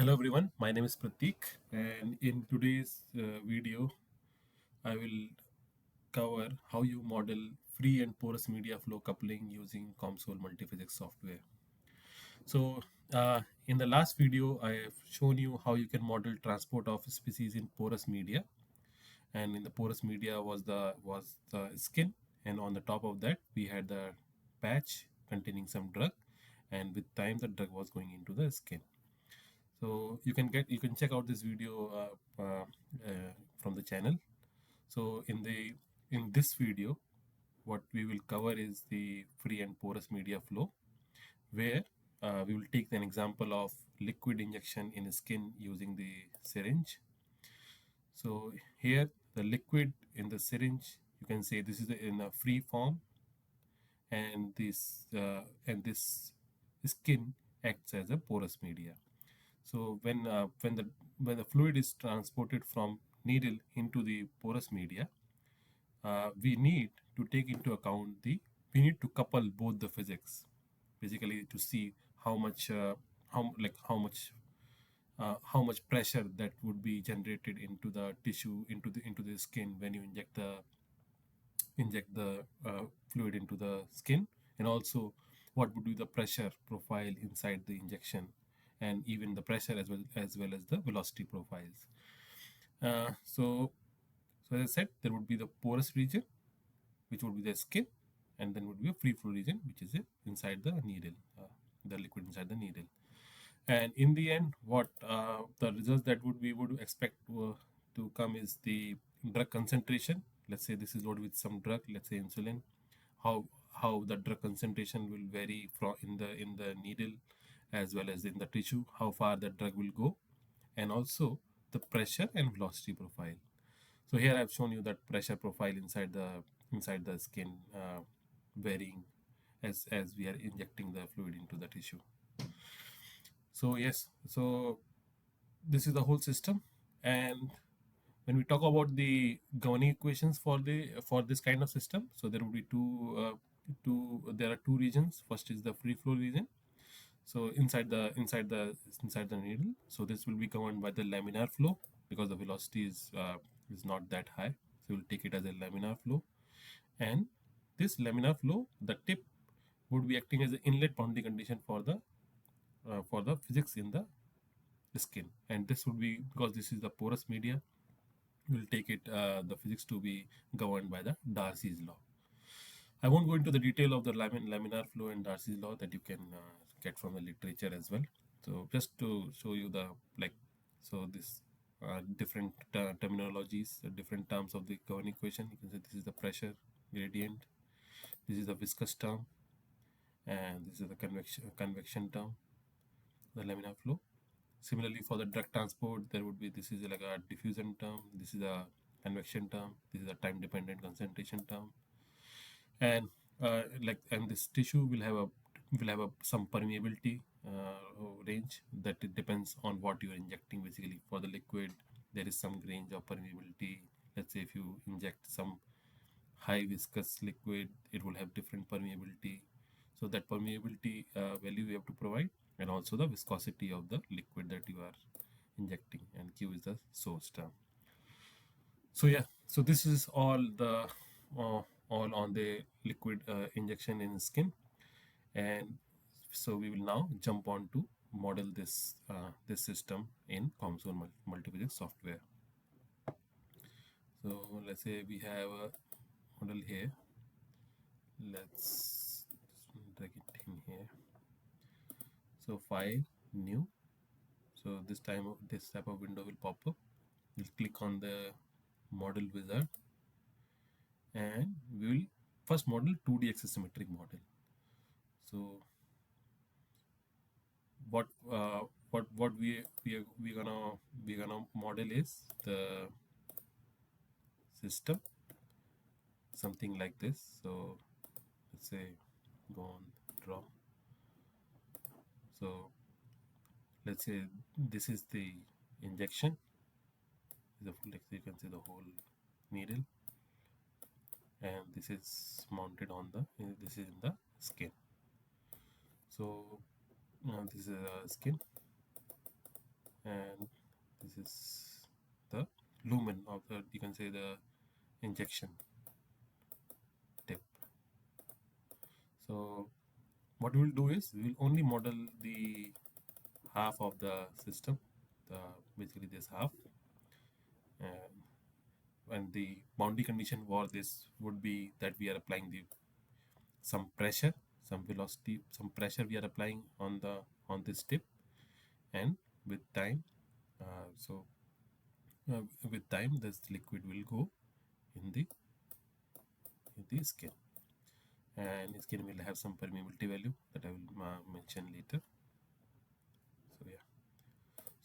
Hello everyone, my name is Pratik, and in today's video I will cover how you model free and porous media flow coupling using COMSOL multiphysics software. So in the last video I have shown you how you can model transport of species in porous media, and in the porous media was the skin, and on the top of that we had the patch containing some drug, and with time the drug was going into the skin. So you can check out this video from the channel. So in this video, what we will cover is the free and porous media flow, where we will take an example of liquid injection in skin using the syringe. So here the liquid in the syringe, you can say this is in a free form, and this skin acts as a porous media. So when the fluid is transported from needle into the porous media, we need to take into account we need to couple both the physics, basically to see how much how much pressure that would be generated into the tissue, into the skin when you inject the fluid into the skin, and also what would be the pressure profile inside the injection, and even the pressure as well as the velocity profiles. So as I said, there would be the porous region, which would be the skin, and then would be a free flow region, which is inside the needle, the liquid inside the needle. And in the end, what the results that we would expect to come is the drug concentration. Let's say this is loaded with some drug, let's say insulin. How the drug concentration will vary from in the needle as well as in the tissue, how far the drug will go, and also the pressure and velocity profile. So here I've shown you that pressure profile inside the skin, varying as we are injecting the fluid into the tissue. So yes, so this is the whole system. And when we talk about the governing equations for this kind of system, so there will be there are two regions. First is the free flow region, so inside the needle. So this will be governed by the laminar flow, because the velocity is not that high, so we'll take it as a laminar flow. And this laminar flow, the tip would be acting as an inlet boundary condition for the physics in the skin. And this would be, because this is the porous media, we'll take it the physics to be governed by the Darcy's law. I won't go into the detail of the laminar flow and Darcy's law that you can get from the literature as well. So just to show you so this different terminologies, different terms of the governing equation. You can say this is the pressure gradient, this is the viscous term, and this is the convection term, the laminar flow. Similarly, for the drug transport, there would be, this is like a diffusion term, this is a convection term, this is a time dependent concentration term, and and this tissue will have some permeability range, that it depends on what you are injecting. Basically, for the liquid, there is some range of permeability. Let's say if you inject some high viscous liquid, it will have different permeability. So that permeability value you have to provide, and also the viscosity of the liquid that you are injecting, and Q is the source term. So yeah, so this is all on the liquid injection in skin. And so we will now jump on to model this system in COMSOL multiphysics software. So let's say we have a model here. Let's drag it in here. So file, new. So this type of window will pop up. We'll click on the model wizard, and we will first model 2D axisymmetric model. So what we're gonna model is the system, something like this. So let's say go on draw. So let's say this is the injection, you can see the whole needle, and this is mounted on this is in the skin. So this is a skin, and this is the lumen of the, you can say, the injection tip. So what we'll do is we'll only model the half of the system, the basically this half, and the boundary condition for this would be that we are applying the some pressure, some velocity, some pressure we are applying on the on this tip, and with time, so with time this liquid will go in the skin, and skin will have some permeability value that I will mention later. So yeah,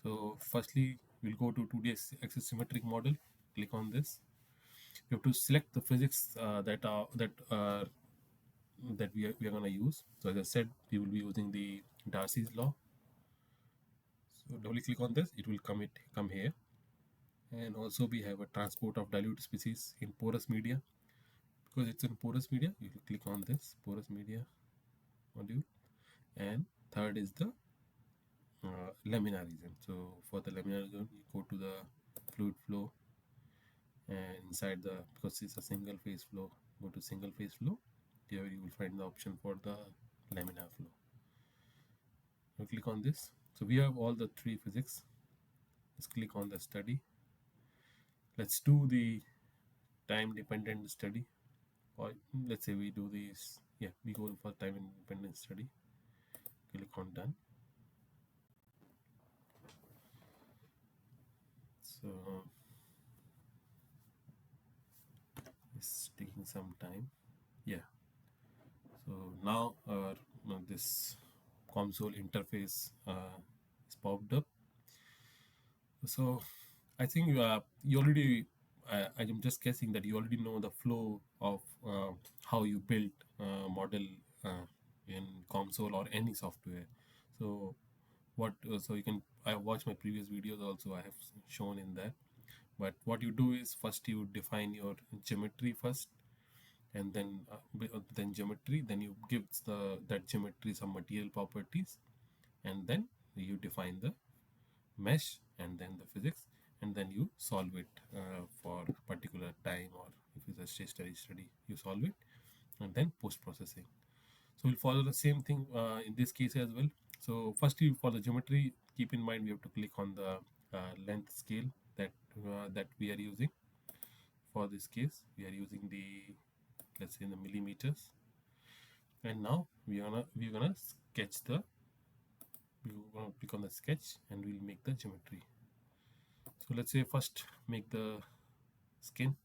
so firstly we'll go to 2D axisymmetric model. Click on this. You have to select the physics that we are going to use. So as I said, we will be using the Darcy's law. So double click on this, it will come here. And also we have a transport of dilute species in porous media. Because it's in porous media, you will click on this porous media module. And third is the laminar region. So for the laminar region, you go to the fluid flow, and inside the, because it's a single phase flow, go to single phase flow. Here you will find the option for the laminar flow. You click on this. So we have all the three physics. Let's click on the study. Let's do the time dependent study, or let's say we do this. Yeah, we go for time independent study. Click on done. So it's taking some time. Yeah. So now our this COMSOL interface is popped up. So I think you already, I'm just guessing that you already know the flow of how you build model in COMSOL or any software. So so you can, I watched my previous videos also, I have shown in that. But what you do is first you define your geometry first, and then geometry, then you give that geometry some material properties, and then you define the mesh and then the physics, and then you solve it for particular time, or if it's a stationary study you solve it, and then post processing. So we'll follow the same thing in this case as well. So first, for the geometry, keep in mind we have to click on the length scale that we are using. For this case we are using the, let's say, in the millimeters. And now we're gonna sketch the, we're gonna click on the sketch and we'll make the geometry. So let's say first make the skin.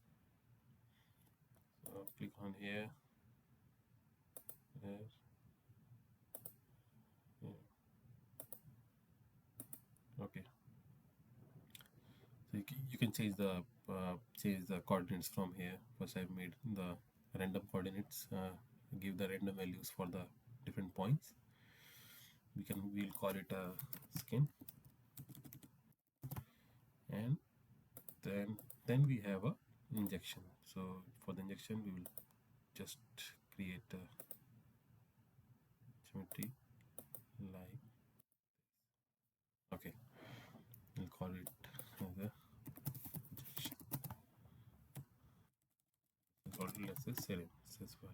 So click on here, there, yeah. Okay. So you can change the coordinates from here. First I've made the random coordinates, give the random values for the different points. We'll call it a skin, and then we have a injection. So for the injection we will just create a geometry like, okay, we'll call it as a injection. We'll call it, let's say, serum. That's why.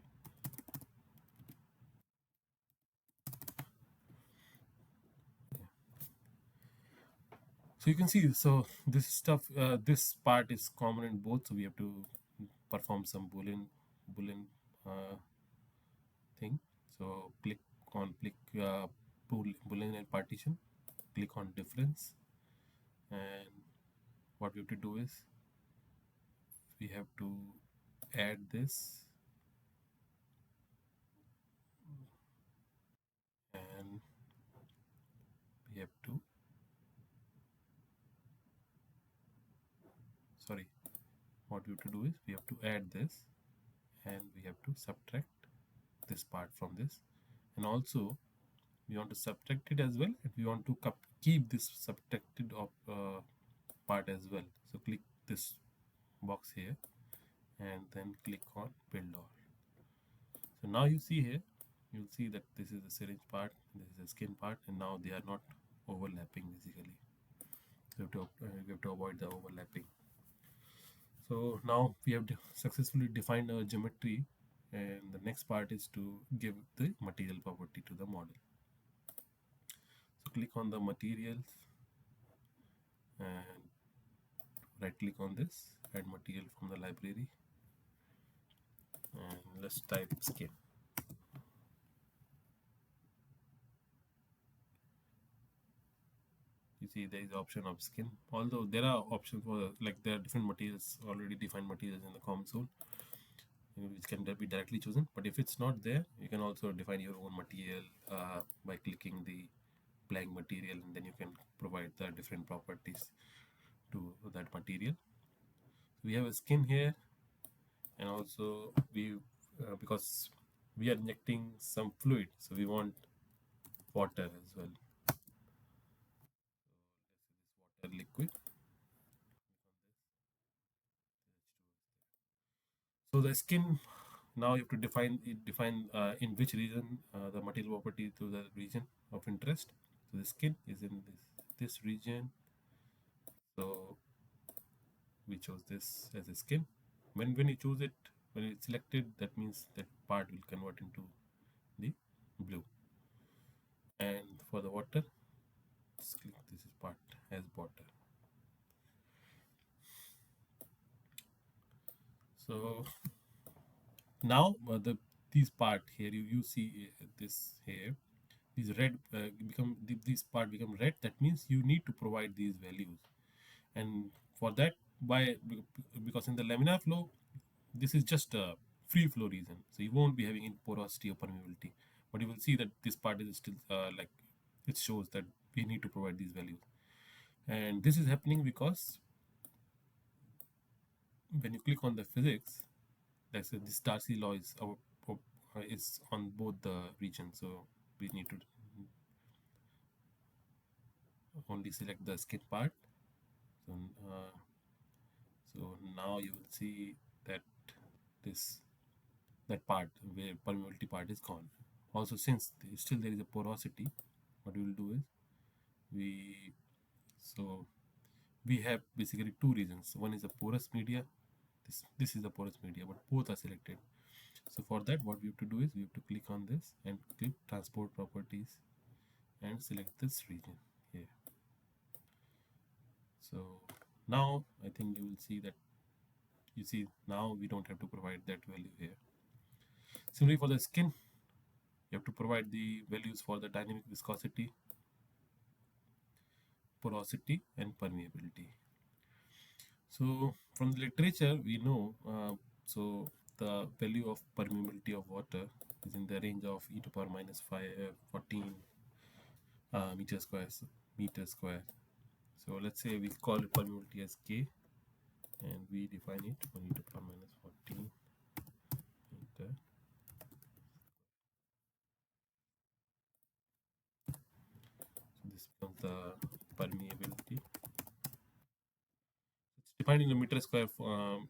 So you can see, so this stuff, this part is common in both. So we have to perform some boolean thing. So click boolean and partition. Click on difference, and what we have to do is we have to add this, and we have to, sorry, what we have to do is we have to add this, and we have to subtract this part from this, and also we want to subtract it as well, and we want to keep this subtracted part as well. So click this box here, and then click on build all. So now you see here, you'll see that this is the syringe part, this is the skin part, and now they are not overlapping basically. we have to avoid the overlapping. So now we have successfully defined our geometry, and the next part is to give the material property to the model. So click on the materials and right click on this, add material from the library, and let's type skin. You see there is the option of skin, although there are options for, like, there are different materials, already defined materials in the COMSOL, which can be directly chosen. But if it's not there, you can also define your own material by clicking the blank material, and then you can provide the different properties to that material. So we have a skin here, and also we because we are injecting some fluid, so we want water as well. Water liquid. So the skin, now you have to define in which region the material property to the region of interest. So the skin is in this region. So we chose this as a skin. When you choose it, when it's selected, that means that part will convert into the blue. And for the water, just click this is part as water. So now these part here, you see this here, these red this part become red. That means you need to provide these values, and for that, because in the laminar flow, this is just a free flow region, so you won't be having any porosity or permeability. But you will see that this part is still like, it shows that we need to provide these values, and this is happening because when you click on the physics, like, so this Darcy law is on both the regions, so we need to only select the skin part. So, so now you will see that this that part where permeability part is gone. Also, since still there is a porosity, what we will do is we so we have basically two regions. One is a porous media. This is the porous media, but both are selected. So for that, what we have to do is we have to click on this and click transport properties and select this region here. So now I think you will see that, you see now we don't have to provide that value here. Similarly for the skin, you have to provide the values for the dynamic viscosity, porosity, and permeability. So from the literature we know, so the value of permeability of water is in the range of e to power minus 14 meter square. So let's say we call it permeability as K, and we define it 1 e to power minus 14 meter. So this becomes the permeability. It's defined in a meter square form.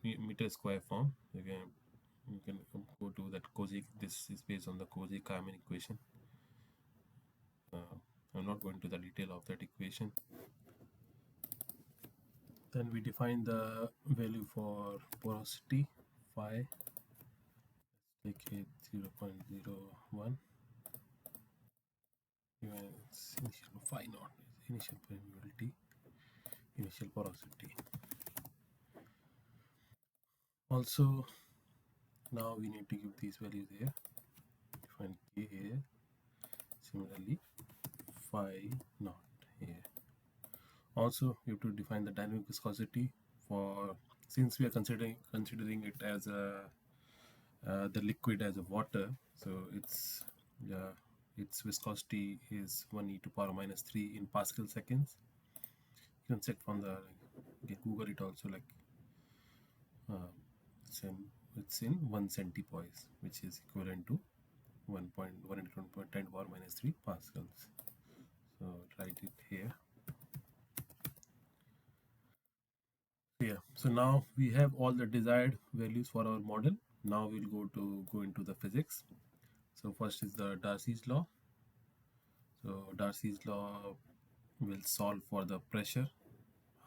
You can go to that Cozy. This is based on the Cozy-Kármán equation. I'm not going to the detail of that equation. Then we define the value for porosity phi. Let's take it 0.01. It's initial phi naught is initial permeability, initial porosity. Also, now we need to give these values here. Define K here. Similarly, phi naught here. Also, you have to define the dynamic viscosity for, since we are considering it as a the liquid as a water, so its viscosity is 1 e to power minus 3 in Pascal seconds. You can check from the, you can Google it also, like it's in 1 centipoise, which is equivalent to 1.1 into 10 to power minus 3 pascals. So write it here. Yeah, so now we have all the desired values for our model. Now we'll go into the physics. So first is the Darcy's law. So Darcy's law will solve for the pressure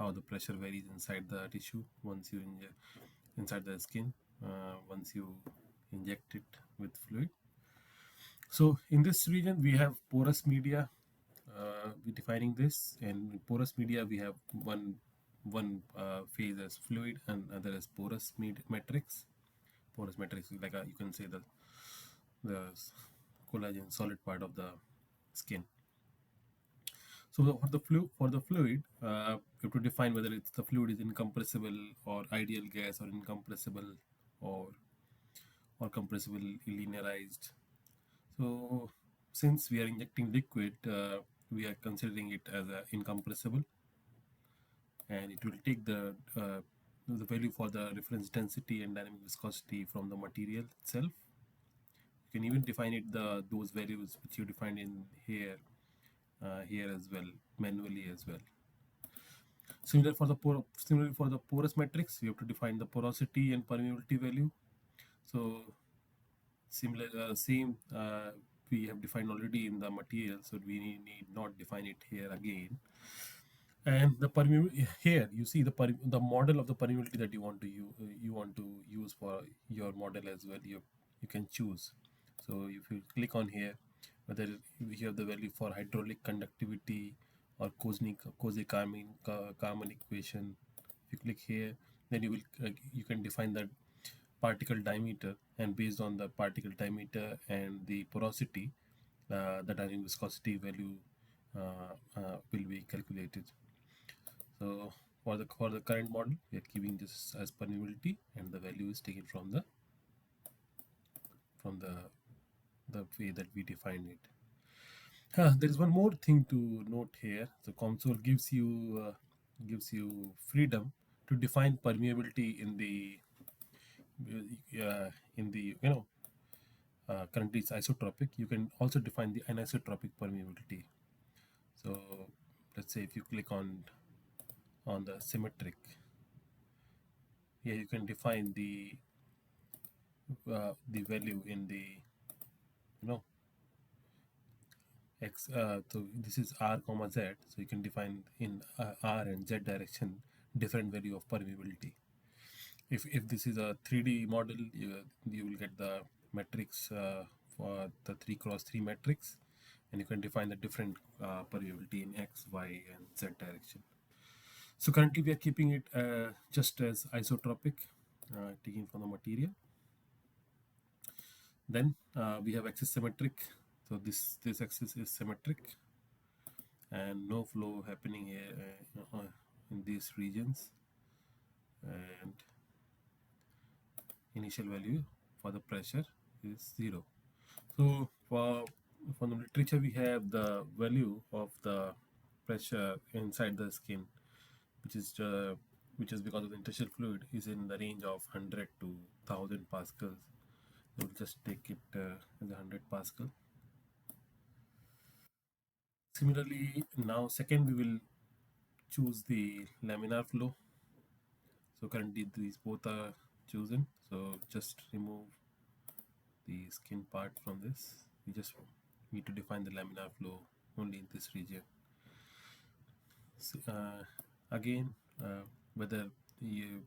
how the pressure varies inside the tissue once you inside the skin once you inject it with fluid. So in this region we have porous media. We're defining this, and in porous media we have one phase as fluid and other as porous matrix. Porous matrix is like you can say the collagen solid part of the skin. So for the fluid, you have to define whether it's the fluid is incompressible or ideal gas, or incompressible or compressible linearized. So since we are injecting liquid, we are considering it as incompressible, and it will take the value for the reference density and dynamic viscosity from the material itself. You can even define it those values which you defined in here as well, manually as well. Similarly for the porous matrix, we have to define the porosity and permeability value. So similar same we have defined already in the material, so we need not define it here again. And the permeability here, you see the model of the permeability that you want to use for your model as well. You can choose. So if you click on here, whether you have the value for hydraulic conductivity or Cauchy-Kármán equation. If you click here, then you can define that particle diameter, and based on the particle diameter and the porosity, the dynamic viscosity value will be calculated. So for the current model, we are keeping this as permeability, and the value is taken from the way that we defined it. There is one more thing to note here. So COMSOL gives you freedom to define permeability in the currently it's isotropic. You can also define the anisotropic permeability. So let's say if you click on the symmetric, here you can define the value in the x. So this is r comma z. So you can define in r and z direction different value of permeability. If this is a 3D model, you will get the matrix for the 3x3 matrix, and you can define the different permeability in x, y, and z direction. So currently we are keeping it just as isotropic, taking from the material. Then we have axis symmetric. So this axis is symmetric, and no flow happening here in these regions, and initial value for the pressure is 0. So from the literature, we have the value of the pressure inside the skin, which is because of the interstitial fluid, is in the range of 100 to 1000 pascals. We'll just take it as 100 pascal. Similarly, now second we will choose the laminar flow. So currently these both are chosen. So just remove the skin part from this. We just need to define the laminar flow only in this region. So, again, whether here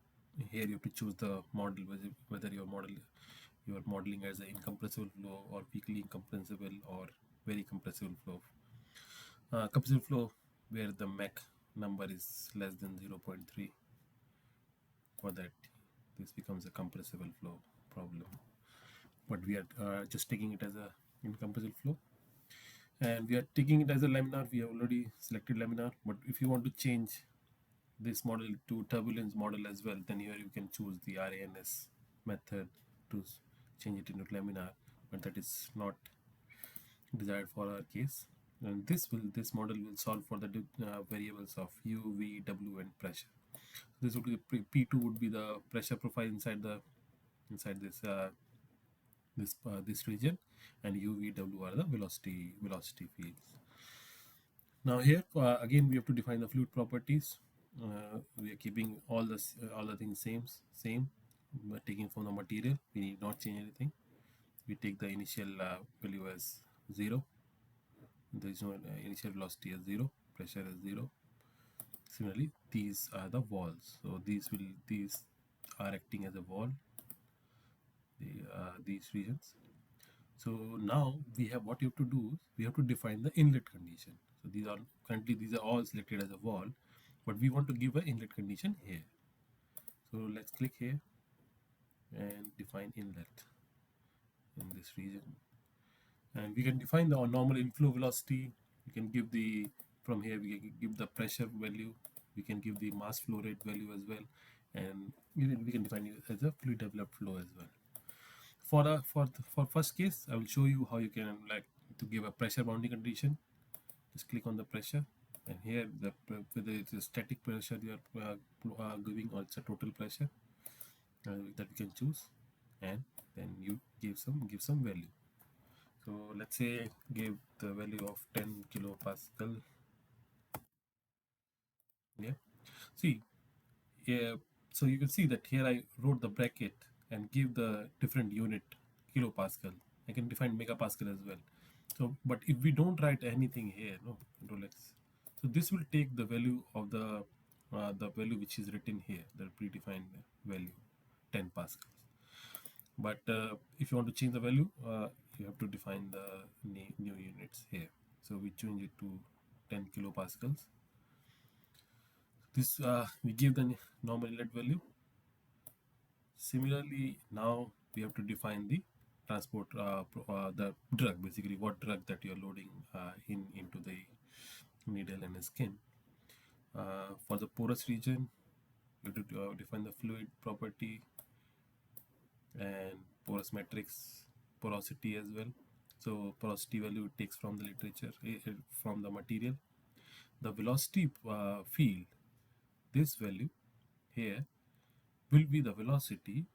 you have to choose the model, whether you are modeling as an incompressible flow, or weakly incompressible, or very compressible flow. Compressible flow where the Mach number is less than 0.3. For that, this becomes a compressible flow problem. But we are just taking it as a incompressible flow, and we are taking it as a laminar. We have already selected laminar, but if you want to change this model to turbulence model as well, then here you can choose the RANS method to change it into laminar, but that is not desired for our case. And this model will solve for the variables of U, V, W, and pressure. This would be P2 would be the pressure profile inside this region, and U, V, W are the velocity fields. Now here again we have to define the fluid properties. We are keeping all the things same. We're taking from the material. We need not change anything. We take the initial value as 0. There is no initial velocity as 0. Pressure as 0. Similarly, these are the walls. So these are acting as a wall. These regions. So now we have what you have to do is we have to define the inlet condition. So these are all selected as a wall, but we want to give an inlet condition here. So let's click here and define inlet in this region. And we can define the normal inflow velocity. We can give the, from here we can give the pressure value. We can give the mass flow rate value as well, and we can define it as a fluid envelope flow as well. For first case, I will show you how you can like to give a pressure boundary condition. Just click on the pressure, and here whether it's a static pressure you are giving or it's a total pressure that we can choose, and then you give some value. So let's say give the value of 10 kilopascal. Yeah. See, yeah. So you can see that here I wrote the bracket and give the different unit kilopascal. I can define megapascal as well. So, but if we don't write anything here, no, Control X. So this will take the value of the value which is written here, the predefined value, 10 pascals. But if you want to change the value, you have to define the new units here. So we change it to 10 kilopascals. This we give the normal inlet value. Similarly, now we have to define the transport, the drug, basically what drug that you are loading into the needle and the skin. For the porous region, you have to define the fluid property and porous matrix porosity as well. So porosity value it takes from the literature, from the material. The velocity field, this value here will be the velocity.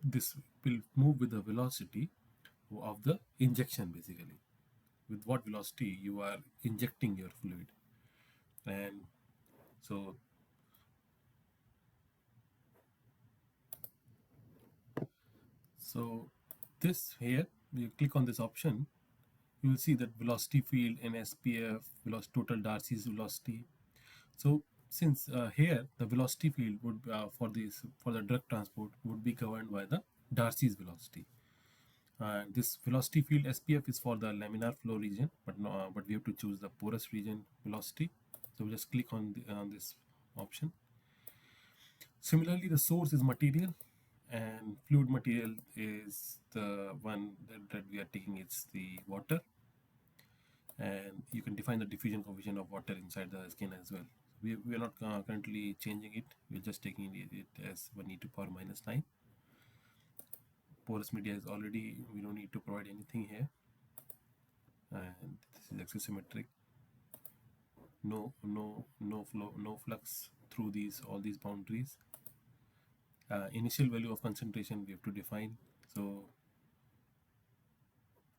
This will move with the velocity of the injection, basically with what velocity you are injecting your fluid. And so this here, you click on this option, you will see that velocity field in SPF, velocity, total Darcy's velocity. So since here the velocity field would for the drug transport would be governed by the Darcy's velocity. This velocity field SPF is for the laminar flow region, but we have to choose the porous region velocity. So we just click on this option. Similarly, the source is material, and fluid material is the one that we are taking. It's the water, and you can define the diffusion coefficient of water inside the skin as well. We are not currently changing it. We're just taking it as 1 to power minus 9. Porous media is already, we don't need to provide anything here. And this is axisymmetric. No flow, no flux through all these boundaries. Initial value of concentration we have to define. So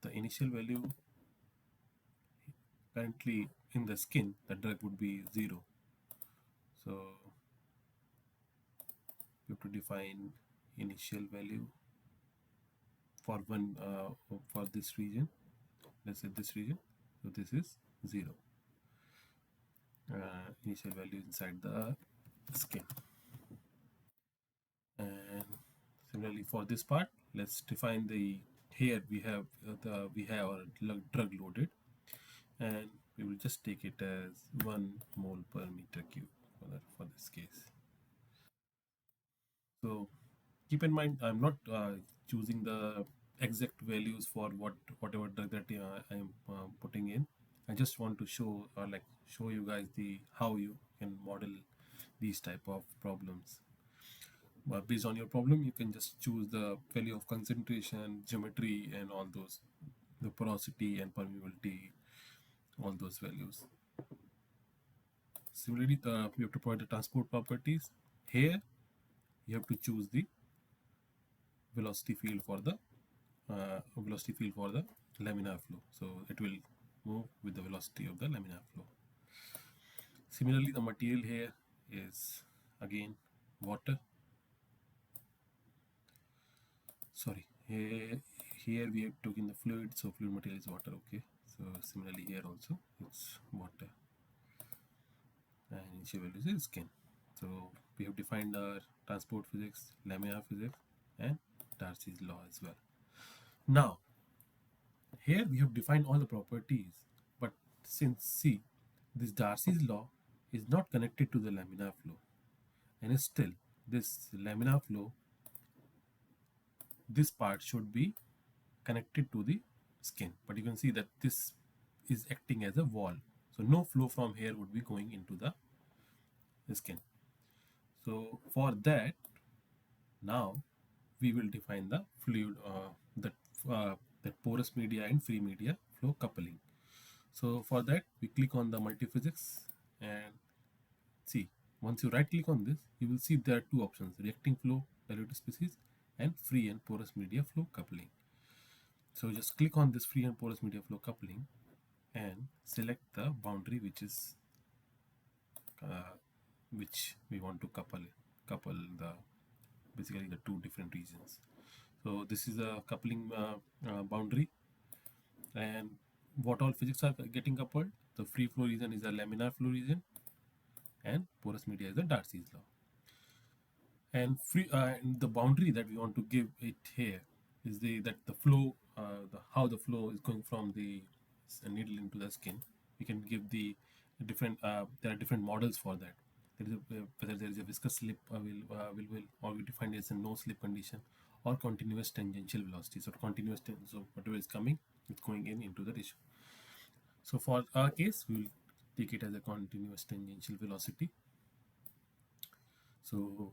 the initial value currently in the skin, the drug would be 0. So we have to define initial value for for this region. Let's say this region. So this is 0. Initial value inside the skin. And similarly for this part, let's define the, here we have our drug loaded, and we will just take it as 1 mole per meter cube for this case. So keep in mind, I'm not choosing the exact values for whatever drug that I am putting in. I just want to show you guys how you can model these type of problems. Based on your problem, you can just choose the value of concentration, geometry, and all those, the porosity and permeability, all those values. Similarly, we have to provide the transport properties. Here, you have to choose the velocity field for the laminar flow. So it will move with the velocity of the laminar flow. Similarly, the material here is again water. Sorry, here we have taken the fluid, so fluid material is water. Okay, so similarly here also it's water. initial value is skin. So we have defined our transport physics, laminar physics, and Darcy's law as well. Now, here we have defined all the properties, but since see, this Darcy's law is not connected to the laminar flow, and still this laminar flow, this part should be connected to the skin, but you can see that this is acting as a wall, so no flow from here would be going into the skin. So for that, now we will define the fluid that porous media and free media flow coupling. So for that, we click on the multiphysics, and see, once you right click on this, you will see there are two options: reacting flow diluted species and free and porous media flow coupling. So just click on this free and porous media flow coupling and select the boundary which we want to couple the basically the two different regions. So this is a coupling boundary, and what all physics are getting coupled? The free flow region is a laminar flow region, and porous media is the Darcy's law. And the boundary that we want to give it here is that the flow, how the flow is going from the needle into the skin. We can give the different. There are different models for that. There is whether there is a viscous slip will or we define it as a no slip condition, or continuous tangential velocity. So so whatever is coming, it's going into the tissue. So for our case, we will take it as a continuous tangential velocity. So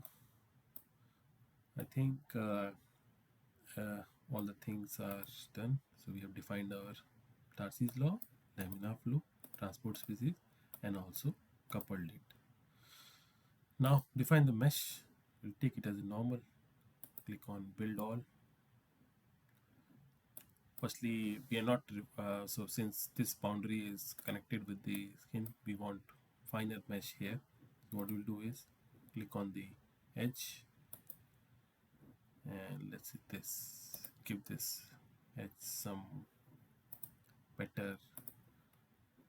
I think all the things are done. So we have defined our Darcy's law, laminar flow, transport species, and also coupled it. Now define the mesh. We'll take it as a normal. Click on build all. Firstly, we are not so since this boundary is connected with the skin, we want finer mesh here. So what we'll do is click on the edge, and let's see this. Give this edge some better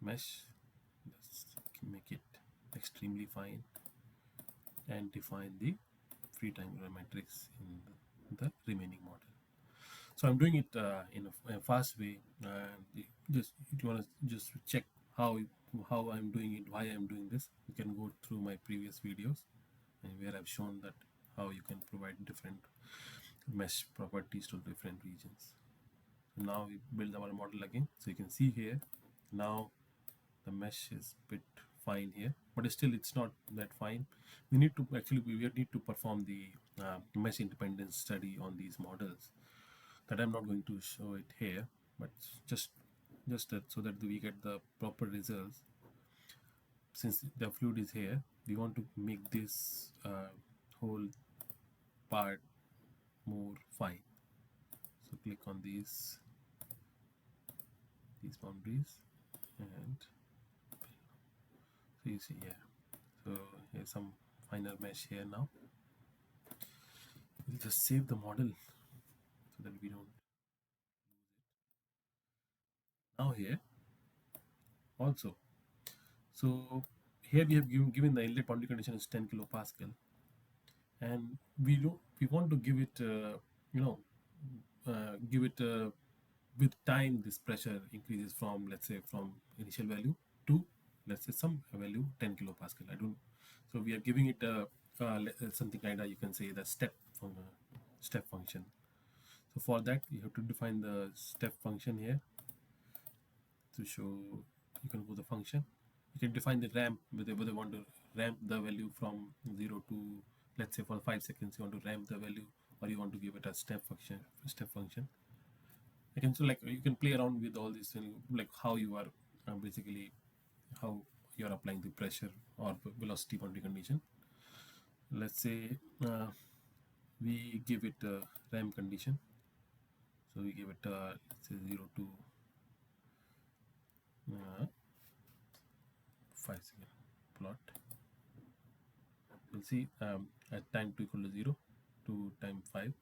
mesh. Let's make it extremely fine and define the free triangular matrix in the remaining model. So I'm doing it in a fast way. Just if you want to just check how I'm doing it, why I'm doing this, you can go through my previous videos and where I've shown that how you can provide different mesh properties to different regions. So now we build our model again. So you can see here now the mesh is a bit fine here, but still it's not that fine. We need to need to perform the mesh independence study on these models that I'm not going to show it here, but just that so that we get the proper results. Since the fluid is here, we want to make this whole part more fine. So click on these boundaries, and so you see here. So here's some finer mesh here now. We'll just save the model so that we don't. Now here also, so here we have given the inlet boundary condition is 10 kilopascal, and we want to give it with time this pressure increases from, let's say, from initial value to, let's say, some value 10 kilopascal. I don't. So we are giving it something kind of, you can say, the step function. So for that you have to define the step function here to show. You can go the function. You can define the ramp whether you want to ramp the value from 0 to, let's say, for 5 seconds you want to ramp the value, or you want to give it a step function. So like you can play around with all these, like how you are basically how you are applying the pressure or velocity boundary condition. Let's say we give it a ramp condition. So we give it let's say 0 to 5 second plot. We'll see at time 2 equal to 0 to time 5,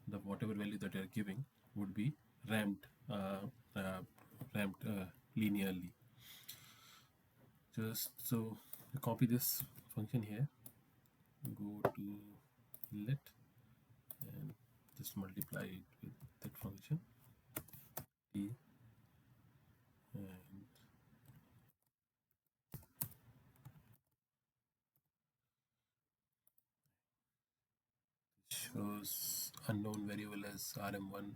the whatever value that you are giving would be ramped linearly. Just so copy this function here, go to let, and just multiply it with that function t, and shows unknown variable as rm1.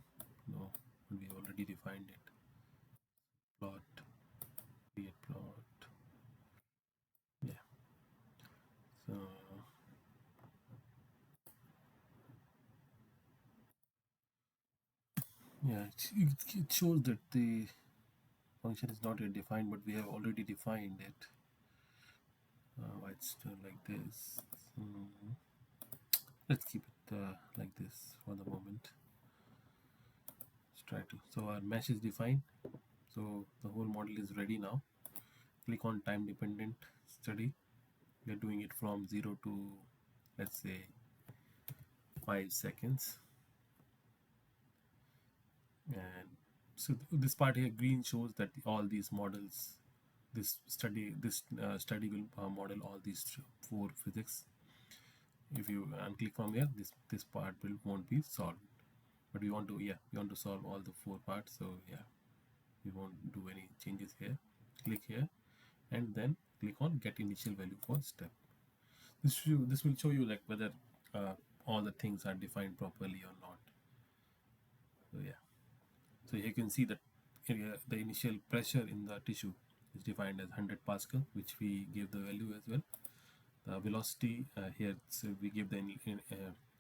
No, we already defined it. Plot, create plot. Yeah. So yeah, it shows that the function is not yet defined, but we have already defined it. Why it's still like this? Hmm. Let's keep it like this for the moment. Let's try to. So our mesh is defined. So the whole model is ready now. Click on time dependent study. We are doing it from 0 to, let's say, 5 seconds. And so this part here, green, shows that all these models, this study will model all these four physics. If you unclick from here, this part will won't be solved. But we want to solve all the four parts. So yeah, we won't do any changes here. Click here, and then click on get initial value for step. This will show you like whether uh, all the things are defined properly or not. So yeah, so you can see that the initial pressure in the tissue is defined as 100 Pascal, which we give the value as well. The velocity here, so we give the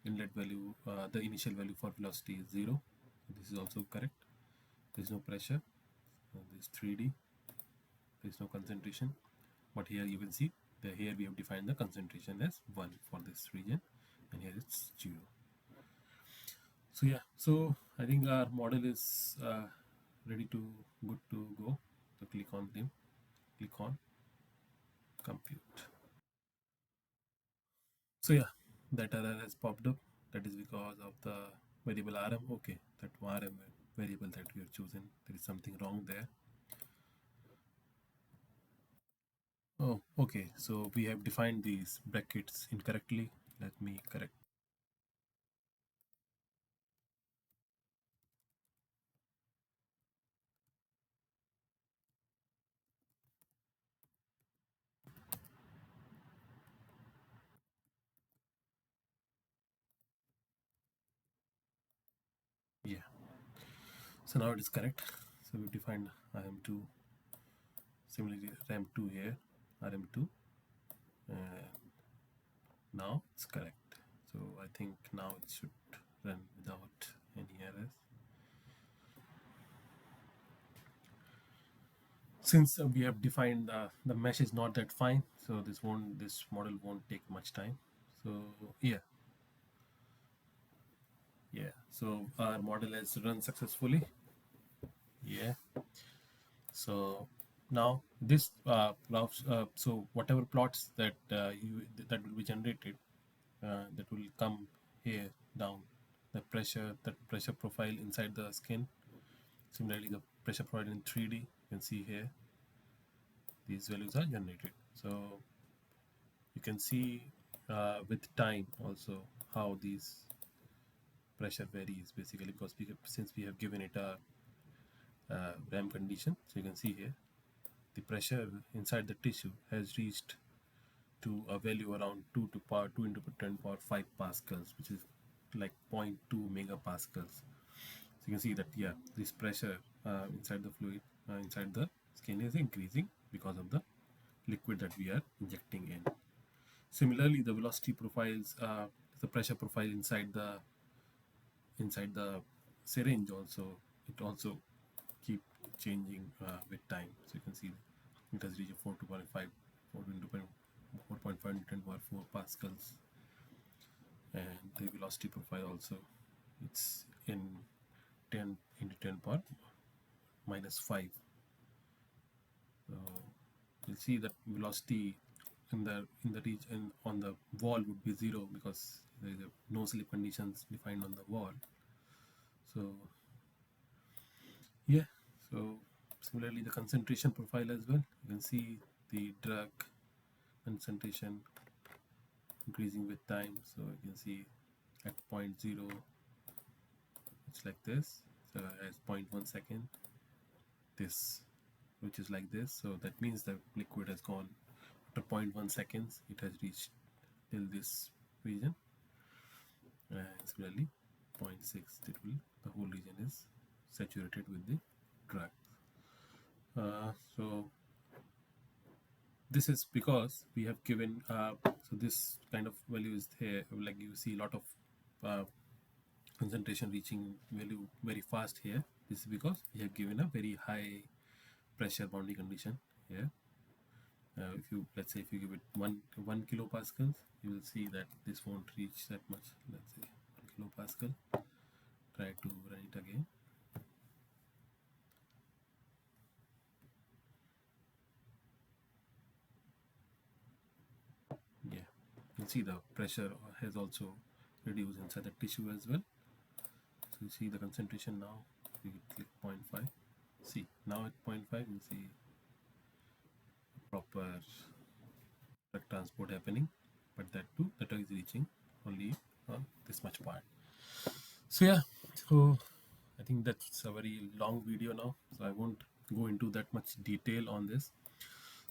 inlet value, the initial value for velocity is 0. This is also correct. There is no pressure. This 3D. There is no concentration. But here you can see that here we have defined the concentration as 1 for this region, and here it's 0. So yeah, so I think our model is ready to good to go. So click on them, click on compute. So yeah, that error has popped up. That is because of the variable rm. Okay, that rm variable that we have chosen, there is something wrong there. Oh, okay, so we have defined these brackets incorrectly. Let me correct. Yeah, so now it is correct. So we defined rm2, similarly rm2 here, rm2, and now it's correct. So I think now it should run without any errors. Since we have defined the mesh is not that fine, so this model won't take much time. So yeah, so our model has run successfully. Yeah, so now this so whatever plots that that will be generated, that will come here down, the pressure profile inside the skin. Similarly, the pressure profile in 3D, you can see here these values are generated. So you can see with time also how these pressure varies, basically because since we have given it a RAM condition. So you can see here the pressure inside the tissue has reached to a value around 2 to power 2 into 10 power 5 pascals, which is like zero. 0.2 megapascals. So you can see that yeah, this pressure inside the fluid, inside the skin is increasing because of the liquid that we are injecting in. Similarly, the velocity profiles, the pressure profile inside the syringe also, it also keep changing with time. So you can see it has reached 4.5, 4.5 10 power 4 pascals, and the velocity profile also, it's in 10 into 10 power minus 5. So you'll see that velocity in the region on the wall would be 0 because there is no slip conditions defined on the wall. So yeah, so similarly the concentration profile as well, you can see the drug concentration increasing with time. So you can see at point 0 it's like this. So as 0.1 second, this, which is like this. So that means the liquid has gone after zero point 0.1 seconds, it has reached till this region. Similarly, zero point 0.6, the whole region is saturated with the drug. So this is because we have given so this kind of value is here, like you see a lot of uh, concentration reaching value very fast here. This is because we have given a very high pressure boundary condition here. If you, let's say, if you give it 1 kilopascals, you will see that this won't reach that much. Let's say 1 kilopascal. Try to run it again. Yeah, you see the pressure has also reduced inside the tissue as well. So you see the concentration now. We click 0.5. See, now at 0.5 you see proper drug transport happening, but that too, the drug is reaching only on this much part. So yeah, so I think that's a very long video now, so I won't go into that much detail on this.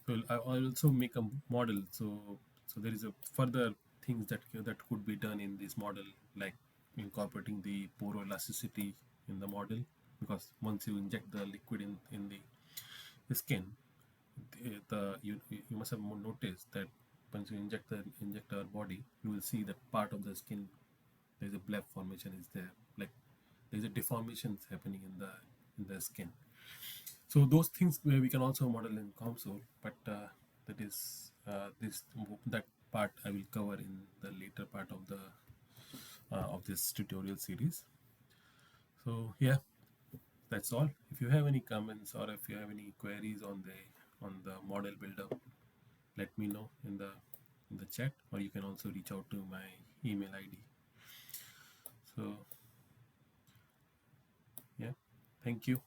So I'll also make a model. So there is a further things that could be done in this model, like incorporating the poroelasticity in the model, because once you inject the liquid in the skin, you must have noticed that once you inject our body, you will see that part of the skin, there's a bleb formation is there, like there's a deformations happening in the skin. So those things where we can also model in COMSOL, but that is that part I will cover in the later part of this tutorial series. So yeah, that's all. If you have any comments or if you have any queries on the model buildup, let me know in the chat, or you can also reach out to my email ID. So yeah, thank you.